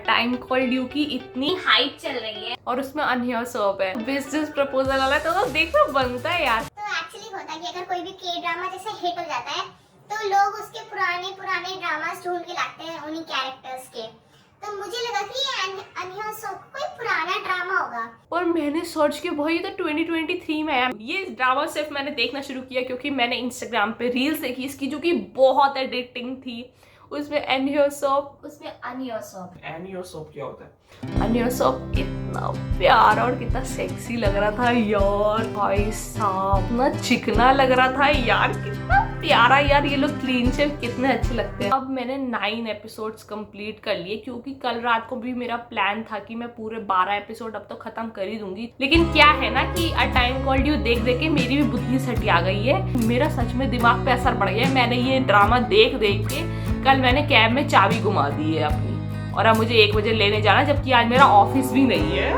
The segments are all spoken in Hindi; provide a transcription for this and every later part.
टाइम कॉल्ड यू की इतनी हाइप चल रही है और उसमें अनहियर सर्व है, बिजनेस प्रपोजल वाला, तो देखना बनता है यार। तो एक्चुअली होता है कि अगर कोई भी के ड्रामा जैसे हिट हो जाता है तो लोग उसके पुराने पुराने ड्रामास ढूंढ के लाते हैं उन्हीं कैरेक्टर्स के। तो मुझे लगा कि ये अनहियर सर्व कोई पुराना ड्रामा होगा। और मैंने सर्च किया, भाई तो 2023 में है। ये ड्रामा सिर्फ मैंने देखना शुरू किया क्योंकि मैंने इंस्टाग्राम पे रील्स देखी इसकी, जो कि बहुत एडिक्टिंग थी। उसमें अनहियर सर्व, उसमें अनहियर सर्व। एनियर सोप क्या होता है? अनहियर सर्व कितना प्यारा और कितना सेक्सी लग रहा था यार, भाई साहब इतना चिकना लग रहा था यार, कितना प्यारा यार। ये लोग क्लीन शेव कितने अच्छे लगते हैं। अब मैंने 9 एपिसोड्स कंप्लीट कर लिए क्योंकि कल रात को भी मेरा प्लान था कि मैं पूरे 12 एपिसोड अब तो खत्म कर ही दूंगी। लेकिन क्या है ना कि अ टाइम कॉल्ड यू देख देख के मेरी भी बुद्धि सटी आ गई है, मेरा सच में दिमाग पे असर पड़ गया है। मैंने ये ड्रामा देख देख के कल मैंने कैब में चाबी घुमा दी है अपनी, और अब मुझे 1 बजे लेने जाना, जबकि आज मेरा ऑफिस भी नहीं है।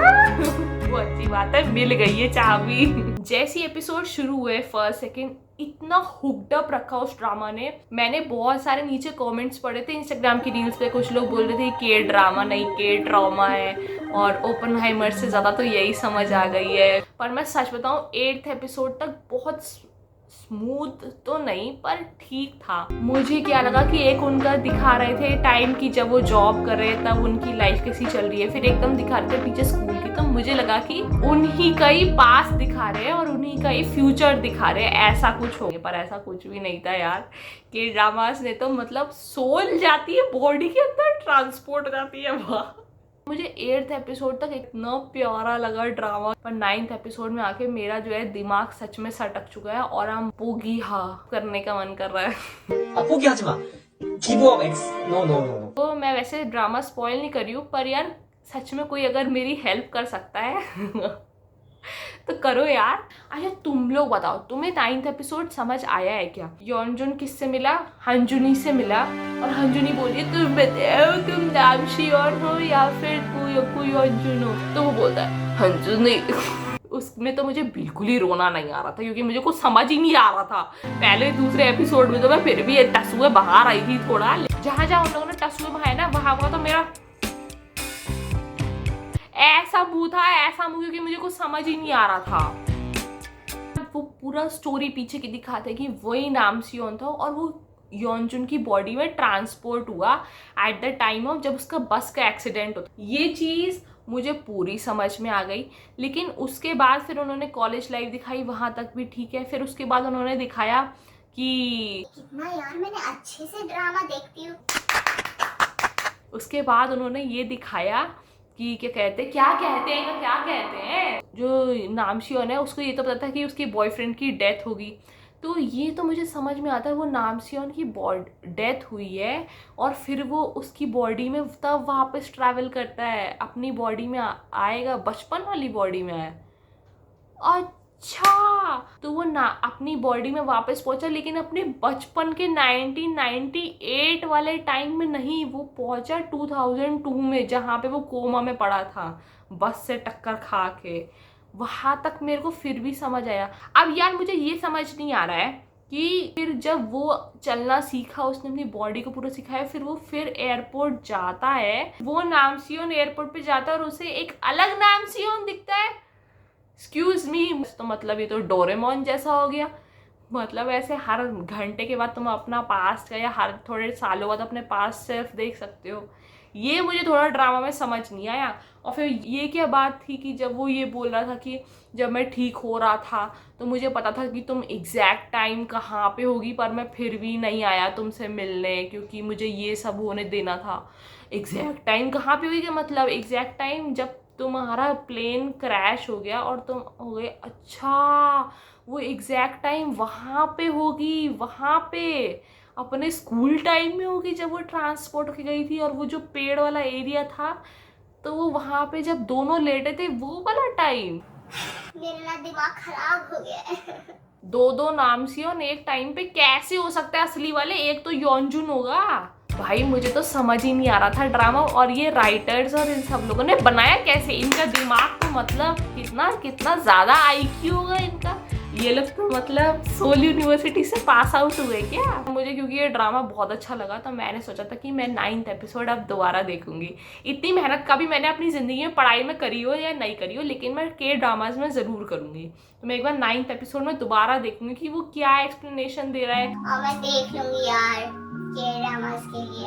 वो अच्छी बात है, मिल गई है चाबी। जैसी एपिसोड शुरू हुए फर्स्ट सेकंड इतना हुक्ड अप रखा उस ड्रामा ने। मैंने बहुत सारे नीचे कमेंट्स पढ़े थे इंस्टाग्राम की रील्स पे, कुछ लोग बोल रहे थे के ड्रामा नहीं के ड्रामा है, और ओपनहाइमर से ज्यादा तो यही समझ आ गई है। पर मैं सच बताऊं 8th एपिसोड तक बहुत स्मूथ तो नहीं पर ठीक था। मुझे क्या लगा कि एक उनका दिखा रहे थे टाइम की, जब वो जॉब कर रहे तब उनकी लाइफ कैसी चल रही है, फिर एकदम दिखा रहे थे पीछे स्कूल की, तो मुझे लगा कि उन्हीं का ही पास्ट दिखा रहे हैं और उन्हीं का ही फ्यूचर दिखा रहे हैं, ऐसा कुछ हो। पर ऐसा कुछ भी नहीं था यार। के ड्रामास ने तो मतलब सोल जाती है बॉडी के अंदर, ट्रांसपोर्ट हो जाती है वहाँ। मुझे 8th एपिसोड तक इतना प्यारा लगा ड्रामा, पर 9th एपिसोड में आके मेरा जो है दिमाग सच में सटक चुका है और हम पोगी हा करने का मन कर रहा है। 포기하지 마. Give up X. No, no, no, no. तो मैं वैसे ड्रामा स्पॉइल नहीं कर रही हूँ, पर यार सच में कोई अगर मेरी हेल्प कर सकता है तो करो यार। अच्छा तुम लोग बताओ, तुम्हें 9th एपिसोड समझ आया है क्या? योनजुन किससे मिला? हंजुनी से मिला, और हंजुनी बोली तुम बताओ तुम नामशी और हो या फिर कोई योनजुन हो, तो वो बोलता है हंजुनी। उसमें तो मुझे बिल्कुल ही रोना नहीं आ रहा था क्योंकि मुझे कुछ समझ ही नहीं आ रहा था। पहले दूसरे एपिसोड में तो मैं फिर भी टसुए बहा रही थी थोड़ा, जहाँ जहाँ उन लोगों ने टसुए बहाए ना वहाँ तो मेरा ऐसा मुंह था, ऐसा मुंह, क्योंकि मुझे कुछ समझ ही नहीं आ रहा था। वो पूरा स्टोरी पीछे की दिखाते कि वही नामसियोन था और वो योनजुन की बॉडी में ट्रांसपोर्ट हुआ एट द टाइम ऑफ जब उसका बस का एक्सीडेंट होता। ये चीज़ मुझे पूरी समझ में आ गई। लेकिन उसके बाद फिर उन्होंने कॉलेज लाइफ दिखाई, वहाँ तक भी ठीक है। फिर उसके बाद उन्होंने दिखाया कि कितना यार मैंने अच्छे से ड्रामा देखती हूँ। उसके बाद उन्होंने ये दिखाया कि क्या कहते हैं, जो नामसियोन है उसको ये तो पता था कि उसकी बॉयफ्रेंड की डेथ होगी, तो ये तो मुझे समझ में आता है वो नामसियोन की डेथ हुई है और फिर वो उसकी बॉडी में तब वापस ट्रैवल करता है, अपनी बॉडी में आएगा, बचपन वाली बॉडी में आया। अच्छा, तो वो ना अपनी बॉडी में वापस पहुंचा, लेकिन अपने बचपन के 1998 वाले टाइम में नहीं, वो पहुंचा 2002 में, जहाँ पे वो कोमा में पड़ा था बस से टक्कर खा के। वहाँ तक मेरे को फिर भी समझ आया। अब यार मुझे ये समझ नहीं आ रहा है कि फिर जब वो चलना सीखा, उसने अपनी बॉडी को पूरा सिखाया, फिर वो फिर एयरपोर्ट जाता है, वो नामसियोन एयरपोर्ट पे जाता है और उसे एक अलग नामसियोन दिखता है। एक्सक्यूज मी, तो मतलब ये तो डोरेमोन जैसा हो गया। मतलब ऐसे हर घंटे के बाद तुम अपना पास्ट का या हर थोड़े सालों बाद अपने पास्ट सेल्फ देख सकते हो। ये मुझे थोड़ा ड्रामा में समझ नहीं आया। और फिर ये क्या बात थी कि जब वो ये बोल रहा था कि जब मैं ठीक हो रहा था तो मुझे पता था कि तुम एग्जैक्ट टाइम कहाँ पे होगी, पर मैं फिर भी नहीं आया तुमसे मिलने क्योंकि मुझे ये सब होने देना था। एग्जैक्ट टाइम कहाँ पे होगी? मतलब एग्जैक्ट टाइम जब तुम्हारा प्लेन क्रैश हो गया और तुम हो गए। अच्छा, वो एग्जैक्ट टाइम वहाँ पे होगी, वहाँ पे अपने स्कूल टाइम में होगी जब वो ट्रांसपोर्ट होके गई थी, और वो जो पेड़ वाला एरिया था तो वो वहाँ पे जब दोनों लेटे थे वो वाला टाइम। मेरा ना दिमाग खराब हो गया है। दो नामसियोन एक टाइम पे कैसे हो सकता है? असली वाले एक तो योनजुन होगा। भाई मुझे तो समझ ही नहीं आ रहा था ड्रामा, और ये राइटर्स और इन सब लोगों ने बनाया कैसे? इनका दिमाग तो मतलब कितना ज्यादा आईक्यू होगा इनका। ये लोग तो मतलब सोल यूनिवर्सिटी से पास आउट हुए क्या। मुझे क्योंकि ये ड्रामा बहुत अच्छा लगा तो मैंने सोचा था कि मैं 9th एपिसोड अब दोबारा देखूंगी। इतनी मेहनत कभी मैंने अपनी ज़िंदगी में पढ़ाई में करी हो या नहीं करी हो, लेकिन मैं के ड्रामाज में ज़रूर करूंगी। तो मैं एक बार 9th एपिसोड में दोबारा देखूंगी कि वो क्या एक्सप्लेनेशन दे रहा है। और मैं देख लूंगी यार के ड्रामास के लिए,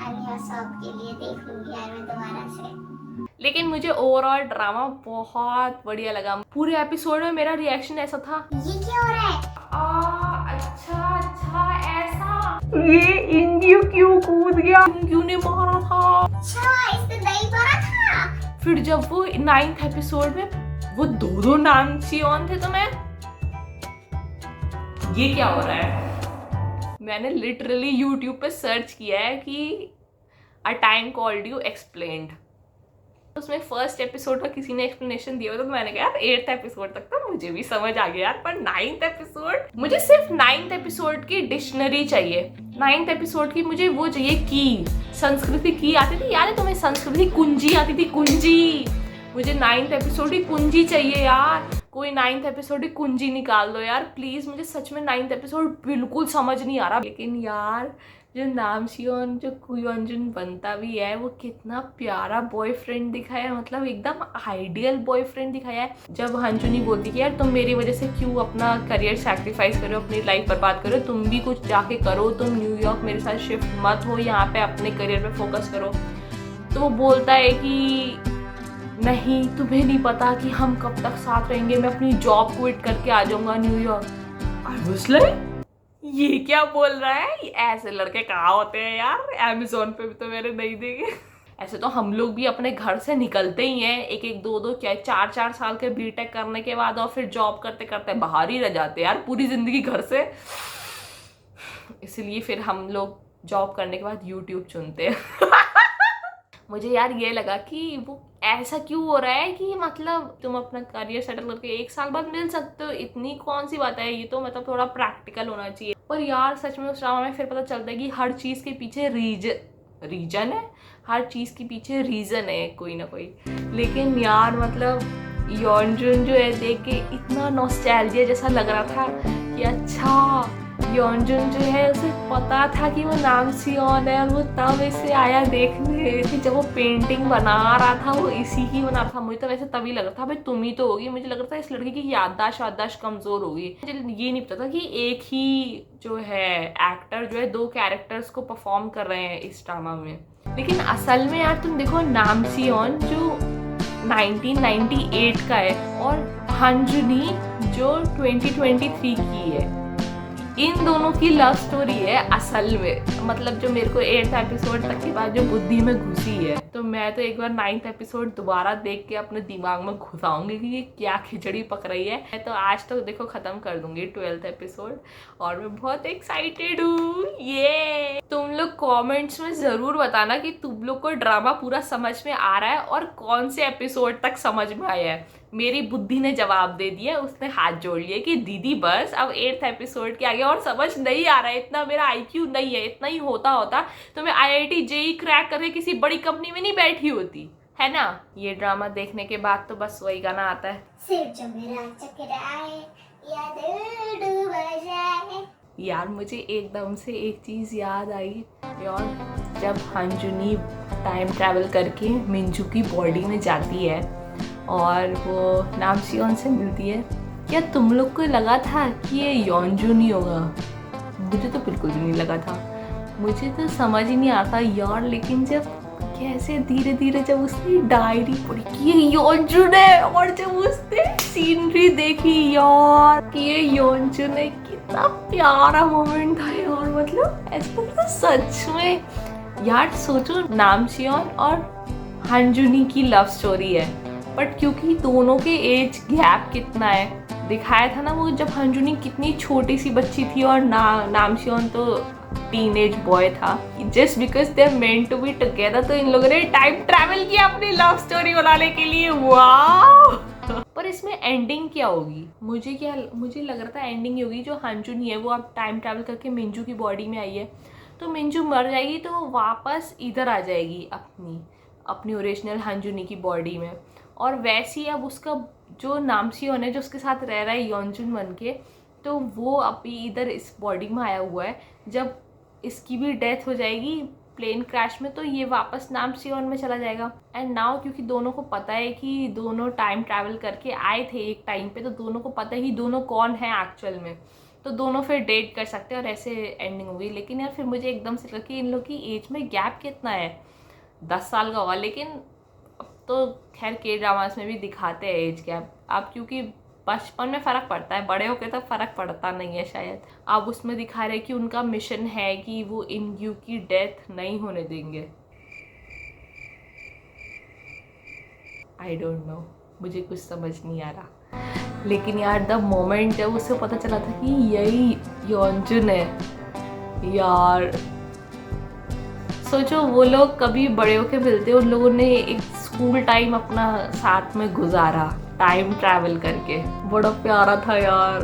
अनया सब के लिए देख लूंगी यार मैं दोबारा से। लेकिन मुझे ओवरऑल ड्रामा बहुत बढ़िया लगा। पूरे एपिसोड में मेरा रिएक्शन ऐसा था, ये क्या हो रहा है? अच्छा ऐसा, ये इंग्यू क्यों कूद गया, इंग्यू ने मारा था। अच्छा इसने दही भरा था। फिर जब वो 9th एपिसोड में वो दो नामसियोन थे तो मैं, ये क्या हो रहा है। मैंने लिटरली YouTube पे सर्च किया है कि a time called you explained. उसमें फर्स्ट एपिसोड का किसी ने एक्सप्लेनेशन दिया तो मैंने कहा यार 8th एपिसोड तक तो मुझे भी समझ आ गया यार, पर 9th एपिसोड, मुझे सिर्फ 9th एपिसोड की डिक्शनरी चाहिए। 9th एपिसोड की मुझे वो चाहिए की, संस्कृति की आती थी, याद है तुम्हें संस्कृति कुंजी आती थी, कुंजी। मुझे 9th एपिसोड की कुंजी चाहिए यार। कोई 9th एपिसोड की कुंजी निकाल दो यार प्लीज। मुझे सच में 9th एपिसोड बिल्कुल समझ नहीं आ रहा। लेकिन यार जो नामसियोन जो कुयोंजुन बनता भी है, वो कितना प्यारा बॉयफ्रेंड दिखाया है, मतलब एकदम आइडियल बॉयफ्रेंड दिखाया है। जब हंजुनी बोलती कि यार तुम मेरी वजह से क्यों अपना करियर सैक्रिफाइस करो, अपनी लाइफ बर्बाद करो, तुम भी कुछ जाके करो, तुम न्यूयॉर्क मेरे साथ शिफ्ट मत हो, यहाँ पे अपने करियर पे फोकस करो। तो वो बोलता है कि नहीं तुम्हें नहीं पता कि हम कब तक साथ रहेंगे, मैं अपनी जॉब क्विट करके आ जाऊंगा न्यूयॉर्क। आई वाज लाइक ये क्या बोल रहा है, ऐसे लड़के कहाँ होते हैं यार, अमेज़न पे भी तो मैंने नहीं देखे। ऐसे तो हम लोग भी अपने घर से निकलते ही हैं, एक एक दो दो क्या 4-4 साल के बीटेक करने के बाद और फिर जॉब करते करते बाहर ही रह जाते हैं यार पूरी जिंदगी घर से। इसलिए फिर हम लोग जॉब करने के बाद यूट्यूब चुनते हैं। मुझे यार ये लगा कि वो ऐसा क्यों हो रहा है कि मतलब तुम अपना करियर सेटल करके 1 साल बाद मिल सकते हो, इतनी कौन सी बात है, ये तो मतलब थोड़ा प्रैक्टिकल होना चाहिए। पर यार सच में उस ड्रामा में फिर पता चलता है कि हर चीज़ के पीछे रीजन है, हर चीज़ के पीछे रीज़न है कोई ना कोई। लेकिन यार मतलब योंजुन जो है देख के इतना नॉस्टैल्जिया जैसा लग रहा था कि अच्छा योंजुन जो है उसे पता था कि वो नामसियोन है और वो तब इसे आया देखने कि जब वो पेंटिंग बना रहा था वो इसी की बना था। मुझे तो वैसे तभी लग रहा था भाई तुम ही तो होगी, मुझे लग रहा था इस लड़की की याददाश्त कमज़ोर होगी। मुझे ये नहीं पता था कि एक ही जो है एक्टर जो है 2 कैरेक्टर्स को परफॉर्म कर रहे हैं इस ड्रामा में। लेकिन असल में यार तुम देखो नामसियोन जो 1998 का है और हंजुनी जो 2023 की है, इन दोनों की लव स्टोरी है असल में। मतलब जो मेरे को 8th एपिसोड तक के बाद जो बुद्धि में घुसी है, तो मैं तो एक बार 9th एपिसोड दोबारा देख के अपने दिमाग में घुसाऊंगी कि ये क्या खिचड़ी पक रही है। मैं तो आज तो देखो खत्म कर दूंगी 12th एपिसोड और मैं बहुत एक्साइटेड हूँ। ये तुम लोग कमेंट्स में ज़रूर बताना कि तुम लोग को ड्रामा पूरा समझ में आ रहा है और कौन से एपिसोड तक समझ में आया है। मेरी बुद्धि ने जवाब दे दिया, उसने हाथ जोड़ लिया कि दीदी बस अब 8th एपिसोड के आगे और समझ नहीं आ रहा है, इतना मेरा IQ नहीं है, इतना ही होता तो मैं IIT JEE क्रैक करके किसी बड़ी कंपनी में नहीं बैठी होती, है ना। ये ड्रामा देखने के बाद तो बस वही गाना आता है, सिर्फ जो मेरा चकराए या दिल डूब जाए। यार मुझे एकदम से एक चीज़ याद आई यार, जब हंजुनी टाइम ट्रैवल करके मिंजू की बॉडी में जाती है और वो नामसियोन से मिलती है, क्या तुम लोग को लगा था कि ये योंजुन ही होगा? मुझे तो बिल्कुल भी नहीं लगा था, मुझे तो समझ ही नहीं आता यार। लेकिन जब कैसे धीरे धीरे जब उसने डायरी पढ़ी कि ये योंजुन है और जब उसने सीनरी देखी यार कि ये योंजुन है, कितना प्यारा मोमेंट था यार। मतलब ऐसा तो सच में यार सोचो नामसियोन और हंजुनी की लव स्टोरी है, बट क्योंकि दोनों के एज गैप कितना है दिखाया था ना, वो जब हंजुनी कितनी छोटी सी बच्ची थी और नामसियोन तो टीनेज बॉय था। Just because they are meant to be together, तो इन लोगों ने टाइम ट्रैवल किया अपनी लव स्टोरी बनाने के लिए। वाह! पर इसमें एंडिंग क्या होगी? मुझे लग रहा था एंडिंग होगी जो हंजुनी है वो अब टाइम ट्रैवल करके मिंजू की बॉडी में आई है, तो मिंजू मर जाएगी तो वो वापस इधर आ जाएगी अपनी ओरिजिनल हंजुनी की बॉडी में, और वैसे ही अब उसका जो नामसियोन है जो उसके साथ रह रहा है योंजुन बन के, तो वो अभी इधर इस बॉडी में आया हुआ है। जब इसकी भी डेथ हो जाएगी प्लेन क्रैश में तो ये वापस नामसियोन में चला जाएगा। एंड नाउ क्योंकि दोनों को पता है कि दोनों टाइम ट्रैवल करके आए थे एक टाइम पे, तो दोनों को पता है कि दोनों कौन है एक्चुअल में, तो दोनों फिर डेट कर सकते हैं और ऐसे एंडिंग होगी। लेकिन यार फिर मुझे एकदम से लगा कि इन लोग की एज में गैप कितना है, 10 साल का होगा। लेकिन अब तो खैर के ड्रामास में भी दिखाते हैं एज गैप, अब क्योंकि बचपन में फ़र्क पड़ता है, बड़े होके तो फ़र्क पड़ता नहीं है शायद। अब उसमें दिखा रहे कि उनका मिशन है कि वो इनग्यू की डेथ नहीं होने देंगे। आई डोंट नो, मुझे कुछ समझ नहीं आ रहा। लेकिन यार द मोमेंट जब उससे पता चला था कि यही योंजुन है, यार सोचो वो लोग कभी बड़े होके मिलते, उन लोगों ने एक स्कूल टाइम अपना साथ में गुजारा टाइम ट्रैवल करके, बड़ा प्यारा था यार।